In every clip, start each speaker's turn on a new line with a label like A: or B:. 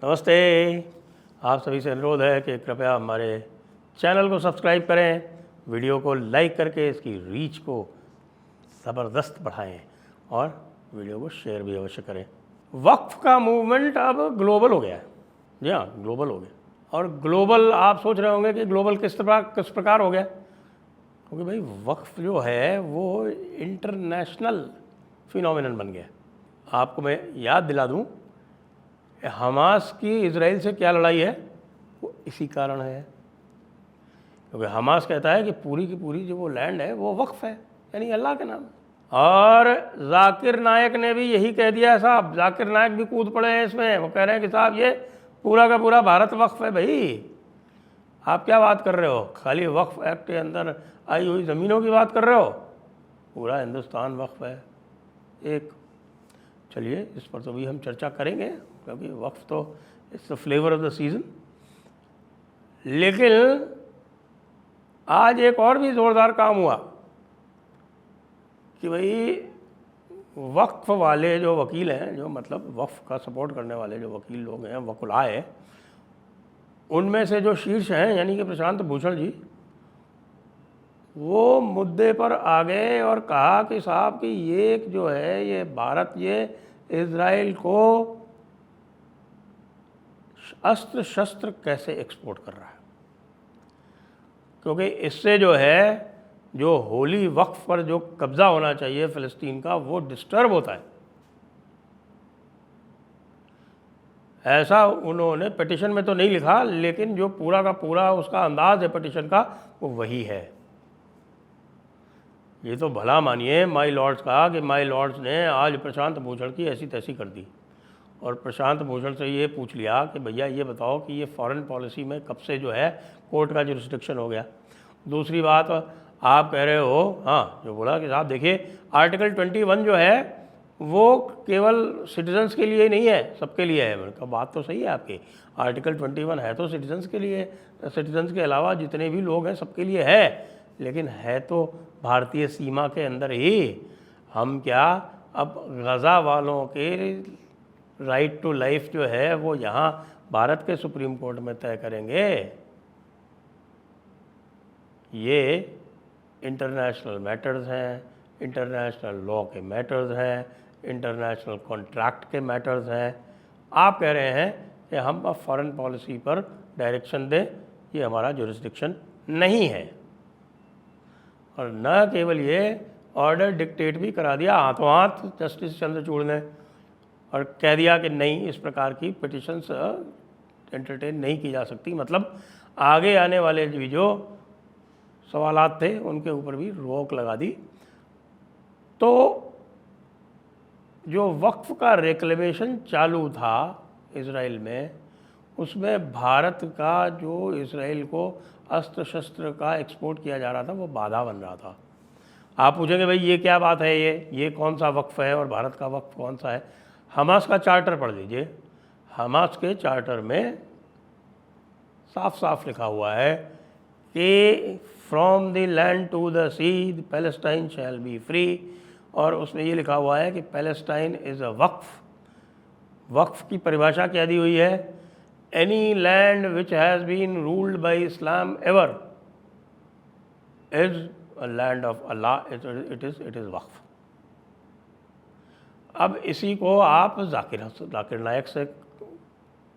A: नमस्ते। आप सभी से अनुरोध है कि कृपया हमारे चैनल को सब्सक्राइब करें, वीडियो को लाइक करके इसकी रीच को ज़बरदस्त बढ़ाएं और वीडियो को शेयर भी अवश्य करें। वक्फ का मूवमेंट अब ग्लोबल हो गया है। जी हाँ, ग्लोबल हो गया। और ग्लोबल आप सोच रहे होंगे कि ग्लोबल किस प्रकार हो गया, क्योंकि भाई वक्फ जो है वो इंटरनेशनल फिनोमिनन बन गया। आपको मैं याद दिला दूं, हमास की इजराइल से क्या लड़ाई है, वो इसी कारण है। क्योंकि हमास कहता है कि पूरी की पूरी जो वो लैंड है वो वक्फ है, यानी अल्लाह के नाम। और जाकिर नायक ने भी यही कह दिया है साहब। जाकिर नायक भी कूद पड़े हैं इसमें। वो कह रहे हैं कि साहब ये पूरा का पूरा भारत वक्फ है। भाई आप क्या बात कर रहे हो, खाली वक्फ एक्ट के अंदर आई हुई ज़मीनों की बात कर रहे हो? पूरा हिंदुस्तान वक्फ है एक। चलिए इस पर तो भी हम चर्चा करेंगे, क्योंकि वक्फ तो it's the flavour of the season. लेकिन आज एक और भी ज़ोरदार काम हुआ कि भाई वक्फ वाले जो वकील हैं, जो मतलब वक्फ का सपोर्ट करने वाले जो वकील लोग हैं, वकुलाए, उनमें से जो शीर्ष हैं यानी कि प्रशांत भूषण जी, वो मुद्दे पर आ गए और कहा कि साहब कि ये जो है ये भारत ये इज़राइल को अस्त्र शस्त्र कैसे एक्सपोर्ट कर रहा है, क्योंकि इससे जो है जो होली वक्फ पर जो कब्ज़ा होना चाहिए फ़लस्तीन का वो डिस्टर्ब होता है। ऐसा उन्होंने पिटिशन में तो नहीं लिखा, लेकिन जो पूरा का पूरा उसका अंदाज़ है पिटिशन का वो वही है। ये तो भला मानिए माई लॉर्ड्स का कि माई लॉर्ड्स ने आज प्रशांत भूषण की ऐसी तैसी कर दी और प्रशांत भूषण से ये पूछ लिया कि भैया ये बताओ कि ये फॉरेन पॉलिसी में कब से जो है कोर्ट का जुरिस्डिक्शन हो गया। दूसरी बात आप कह रहे हो, हाँ, जो बोला कि साहब देखिए आर्टिकल 21 जो है वो केवल सिटीजन्स के लिए नहीं है, सबके लिए है। मैंने कहा बात तो सही है आपकी, आर्टिकल 21 है तो सिटीजन्स के लिए, सिटीजन्स के अलावा जितने भी लोग हैं सबके लिए है, लेकिन है तो भारतीय सीमा के अंदर ही। हम क्या अब गज़ा वालों के राइट टू लाइफ जो है वो यहाँ भारत के सुप्रीम कोर्ट में तय करेंगे? ये इंटरनेशनल मैटर्स हैं, इंटरनेशनल लॉ के मैटर्स हैं, इंटरनेशनल कॉन्ट्रैक्ट के मैटर्स हैं। आप कह रहे हैं कि हम अब फॉरेन पॉलिसी पर डायरेक्शन दें, ये हमारा जुरिस्डिक्शन नहीं है। और न केवल ये ऑर्डर डिक्टेट भी करा दिया हाथों हाथ जस्टिस चंद्रचूड़ ने, और कह दिया कि नहीं इस प्रकार की पिटिशंस एंटरटेन नहीं की जा सकती। मतलब आगे आने वाले भी जो सवालात थे उनके ऊपर भी रोक लगा दी। तो जो वक्फ का रिक्लेमेशन चालू था इज़राइल में, उसमें भारत का जो इज़राइल को अस्त्र शस्त्र का एक्सपोर्ट किया जा रहा था वो बाधा बन रहा था। आप पूछेंगे भाई ये क्या बात है, ये कौन सा वक्फ है और भारत का वक्फ कौन सा है? हमास का चार्टर पढ़ लीजिए। हमास के चार्टर में साफ साफ लिखा हुआ है कि from the land to the sea Palestine shall be free, और उसमें ये लिखा हुआ है कि पैलेस्टाइन इज़ अ वक्फ। वक्फ की परिभाषा क्या दी हुई है? Any land which has been ruled by Islam ever is a land of Allah, it is waqf. अब इसी को आप जाकिर नायक से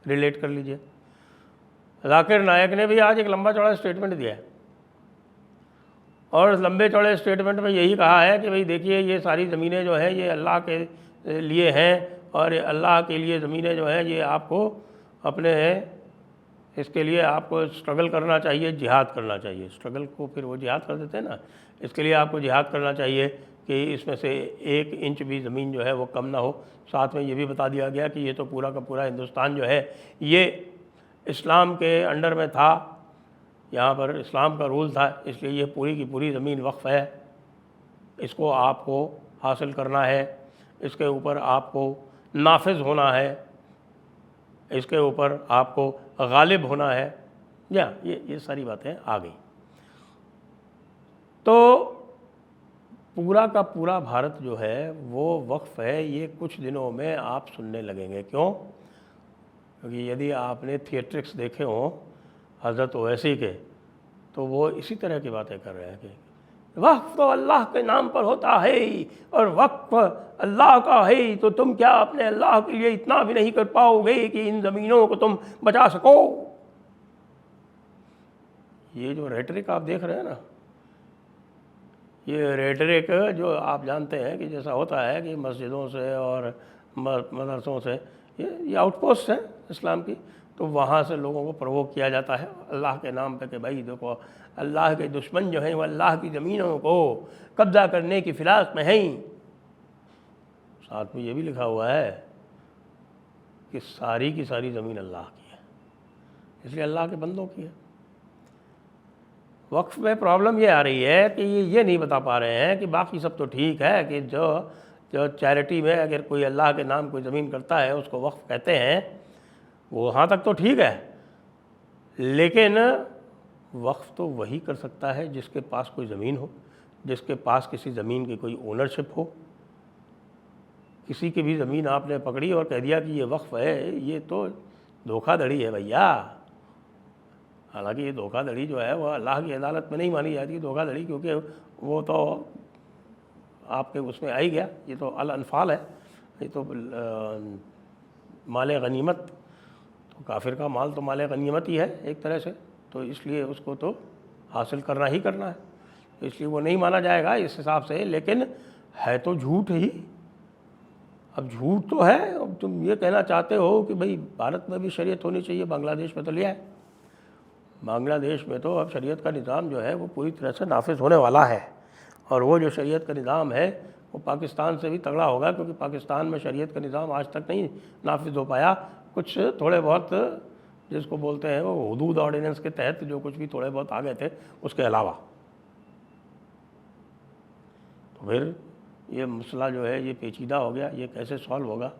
A: रिलेट कर लीजिए। जाकिर नायक ने भी आज एक लंबा चौड़ा स्टेटमेंट दिया है, और लंबे चौड़े स्टेटमेंट में यही कहा है कि भाई देखिए ये सारी ज़मीनें जो हैं ये अल्लाह के लिए हैं, और अल्लाह के लिए ज़मीनें जो हैं ये आपको अपने इसके लिए आपको स्ट्रगल करना चाहिए, जिहाद करना चाहिए। स्ट्रगल को फिर वो जिहाद कर देते हैं ना, इसके लिए आपको जिहाद करना चाहिए कि इसमें से 1 इंच भी ज़मीन जो है वो कम ना हो। साथ में ये भी बता दिया गया कि ये तो पूरा का पूरा हिंदुस्तान जो है ये इस्लाम के अंडर में था, यहाँ पर इस्लाम का रूल था, इसलिए ये पूरी की पूरी ज़मीन वक्फ है। इसको आपको हासिल करना है, इसके ऊपर आपको नाफिज होना है, इसके ऊपर आपको गालिब होना है। या ये सारी बातें आ गई। तो पूरा का पूरा भारत जो है वो वक्फ है, ये कुछ दिनों में आप सुनने लगेंगे। क्यों? क्योंकि यदि आपने थिएट्रिक्स देखे हों हज़रत ओवैसी के, तो वो इसी तरह की बातें कर रहे हैं कि वक्फ तो अल्लाह के नाम पर होता है और वक्फ अल्लाह का है, तो तुम क्या अपने अल्लाह के लिए इतना भी नहीं कर पाओगे कि इन ज़मीनों को तुम बचा सको। ये जो रेटरिक आप देख रहे हैं ना, ये रेटरिक जो आप जानते हैं कि जैसा होता है कि मस्जिदों से और मदरसों से ये आउटपोस्ट हैं इस्लाम की, तो वहाँ से लोगों को प्रवोक किया जाता है अल्लाह के नाम पे कि भाई देखो अल्लाह के दुश्मन जो हैं वो अल्लाह की ज़मीनों को कब्ज़ा करने की फिराक में हैं। साथ में ये भी लिखा हुआ है कि सारी की सारी ज़मीन अल्लाह की है, इसलिए अल्लाह के बंदों की है। वक्फ में प्रॉब्लम ये आ रही है कि ये नहीं बता पा रहे हैं कि बाकी सब तो ठीक है कि जो चैरिटी में अगर कोई अल्लाह के नाम कोई ज़मीन करता है उसको वक्फ कहते हैं, वो वहाँ तक तो ठीक है, लेकिन वक्फ तो वही कर सकता है जिसके पास कोई ज़मीन हो, जिसके पास किसी ज़मीन की कोई ओनरशिप हो। किसी की भी ज़मीन आपने पकड़ी और कह दिया कि ये वक्फ है, ये तो धोखाधड़ी है भैया। हालांकि ये धोखाधड़ी जो है वह अल्लाह की अदालत में नहीं मानी जाती धोखाधड़ी, क्योंकि वो तो आपके उसमें आ ही गया। ये तो अल अनफाल है, ये तो माल गनीमत, तो काफिर का माल तो माल गनीमत ही है एक तरह से, तो इसलिए उसको तो हासिल करना ही करना है, तो इसलिए वो नहीं माना जाएगा इस हिसाब से। लेकिन है तो झूठ ही। अब झूठ तो है, अब तुम ये कहना चाहते हो कि भाई भारत में भी शरीयत होनी चाहिए, बांग्लादेश में तो लिया है, बांग्लादेश में तो अब शरीयत का निज़ाम जो है वो पूरी तरह से नाफिज होने वाला है, और वो जो शरीयत का निज़ाम है वो पाकिस्तान से भी तगड़ा होगा, क्योंकि पाकिस्तान में शरीयत का निज़ाम आज तक नहीं नाफिज हो पाया। कुछ थोड़े बहुत जिसको बोलते हैं वो हुदूद ऑर्डिनेंस के तहत जो कुछ भी थोड़े बहुत आ गए थे, उसके अलावा। तो फिर ये मसला जो है ये पेचीदा हो गया, ये कैसे सॉल्व होगा,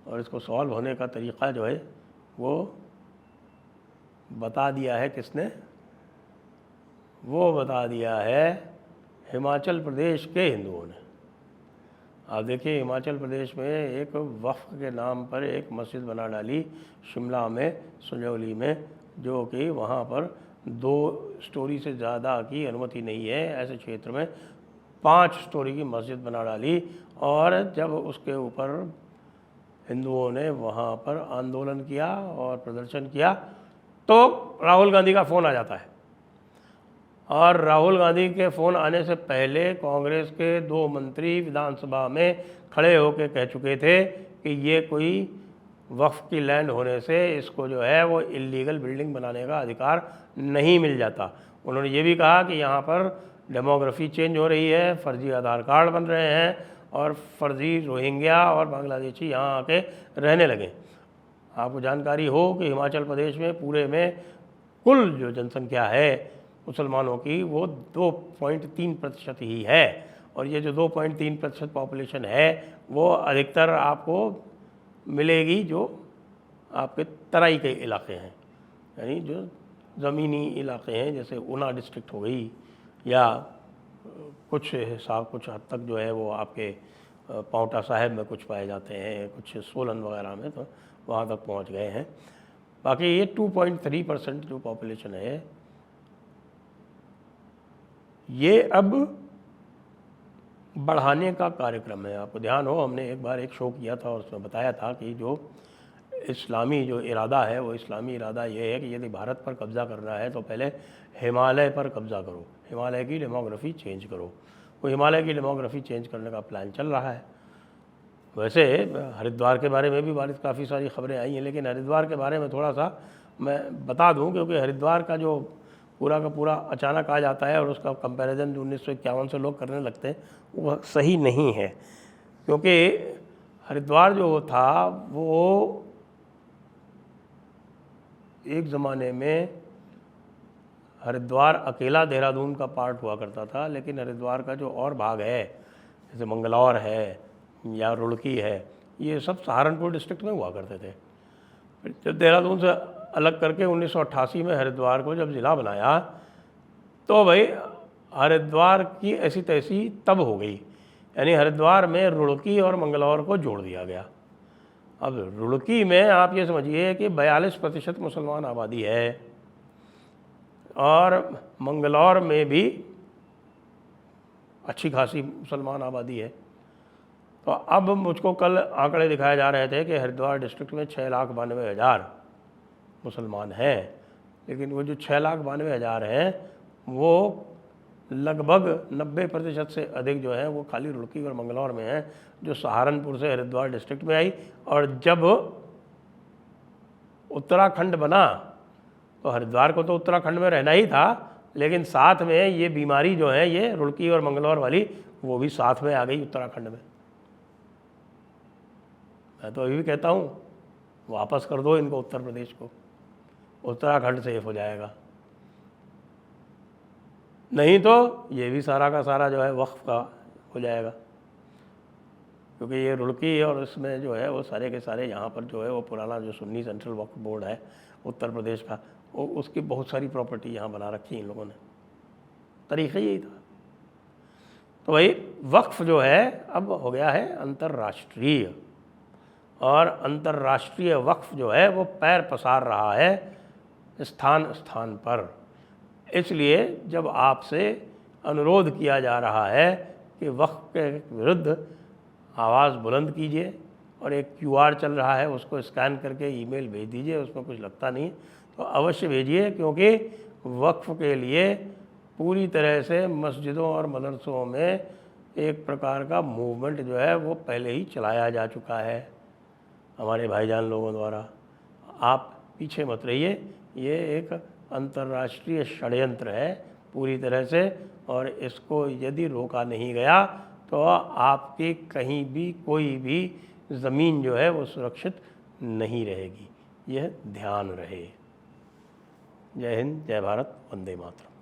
A: और इसको सॉल्व होने का तरीक़ा जो है वो बता दिया है किसने, वो बता दिया है हिमाचल प्रदेश के हिंदुओं ने। आप देखिए हिमाचल प्रदेश में एक वक्फ के नाम पर एक मस्जिद बना डाली शिमला में, संजौली में, जो कि वहाँ पर 2 स्टोरी से ज़्यादा की अनुमति नहीं है। ऐसे क्षेत्र में 5 स्टोरी की मस्जिद बना डाली, और जब उसके ऊपर हिंदुओं ने वहाँ पर आंदोलन किया और प्रदर्शन किया तो राहुल गांधी का फ़ोन आ जाता है, और राहुल गांधी के फ़ोन आने से पहले कांग्रेस के 2 मंत्री विधानसभा में खड़े होकर कह चुके थे कि ये कोई वक्फ की लैंड होने से इसको जो है वो इलीगल बिल्डिंग बनाने का अधिकार नहीं मिल जाता। उन्होंने ये भी कहा कि यहाँ पर डेमोग्राफी चेंज हो रही है, फर्जी आधार कार्ड बन रहे हैं और फर्जी रोहिंग्या और बांग्लादेशी यहाँ आके रहने लगे। आपको जानकारी हो कि हिमाचल प्रदेश में पूरे में कुल जो जनसंख्या है मुसलमानों की वो 2.3% ही है, और ये जो 2.3% पॉपुलेशन है वो अधिकतर आपको मिलेगी जो आपके तराई के इलाके हैं, यानी जो ज़मीनी इलाके हैं, जैसे ऊना डिस्ट्रिक्ट हो गई, या कुछ हद तक जो है वो आपके पांवटा साहिब में कुछ पाए जाते हैं, कुछ सोलन वगैरह में तो वहाँ तक पहुँच गए हैं। बाकी ये 2.3% जो पॉपुलेशन है ये अब बढ़ाने का कार्यक्रम है। आपको ध्यान हो हमने एक बार एक शो किया था और उसमें बताया था कि जो इस्लामी जो इरादा है वो इस्लामी इरादा ये है कि यदि भारत पर कब्ज़ा करना है तो पहले हिमालय पर कब्ज़ा करो, हिमालय की डेमोग्राफी चेंज करो। वो हिमालय की डेमोग्राफी चेंज करने का प्लान चल रहा है। वैसे हरिद्वार के बारे में भी काफ़ी सारी खबरें आई हैं, लेकिन हरिद्वार के बारे में थोड़ा सा मैं बता दूं, क्योंकि हरिद्वार का जो पूरा का पूरा अचानक आ जाता है और उसका कंपैरिजन 1951 से लोग करने लगते हैं, वो सही नहीं है। क्योंकि हरिद्वार जो था वो एक ज़माने में हरिद्वार अकेला देहरादून का पार्ट हुआ करता था, लेकिन हरिद्वार का जो और भाग है जैसे मंगलौर है या रुड़की है, ये सब सहारनपुर डिस्ट्रिक्ट में हुआ करते थे। फिर जब देहरादून से अलग करके 1988 में हरिद्वार को जब ज़िला बनाया तो भाई हरिद्वार की ऐसी तैसी तब हो गई, यानी हरिद्वार में रुड़की और मंगलौर को जोड़ दिया गया। अब रुड़की में आप ये समझिए कि 42% मुसलमान आबादी है और मंगलौर में भी अच्छी खासी मुसलमान आबादी है। तो अब मुझको कल आंकड़े दिखाए जा रहे थे कि हरिद्वार डिस्ट्रिक्ट में 6,92,000 मुसलमान हैं, लेकिन वो जो 6,92,000 हैं वो लगभग 90% से अधिक जो है वो खाली रुड़की और मंगलौर में है, जो सहारनपुर से हरिद्वार डिस्ट्रिक्ट में आई। और जब उत्तराखंड बना तो हरिद्वार को तो उत्तराखंड में रहना ही था, लेकिन साथ में ये बीमारी जो है ये रुड़की और मंगलौर वाली वो भी साथ में आ गई उत्तराखंड में। मैं तो अभी भी कहता हूँ वापस कर दो इनको उत्तर प्रदेश को, उत्तराखंड सेफ हो जाएगा। नहीं तो ये भी सारा का सारा जो है वक्फ का हो जाएगा, क्योंकि ये रुड़की और इसमें जो है वो सारे के सारे यहाँ पर जो है वो पुराना जो सुन्नी सेंट्रल वक्फ बोर्ड है उत्तर प्रदेश का, वो उसकी बहुत सारी प्रॉपर्टी यहाँ बना रखी है इन लोगों ने। तरीक़ा यही था। तो भाई वक्फ जो है अब हो गया है अंतर्राष्ट्रीय, और अंतर्राष्ट्रीय वक्फ जो है वो पैर पसार रहा है स्थान स्थान पर। इसलिए जब आपसे अनुरोध किया जा रहा है कि वक्फ के विरुद्ध आवाज़ बुलंद कीजिए, और एक QR चल रहा है उसको स्कैन करके ईमेल भेज दीजिए, उसमें कुछ लगता नहीं, तो अवश्य भेजिए, क्योंकि वक्फ के लिए पूरी तरह से मस्जिदों और मदरसों में एक प्रकार का मूवमेंट जो है वो पहले ही चलाया जा चुका है हमारे भाईजान लोगों द्वारा। आप पीछे मत रहिए, ये एक अंतर्राष्ट्रीय षड्यंत्र है पूरी तरह से, और इसको यदि रोका नहीं गया तो आपकी कहीं भी कोई भी ज़मीन जो है वो सुरक्षित नहीं रहेगी। यह ध्यान रहे। जय हिंद, जय भारत, वंदे मातरम।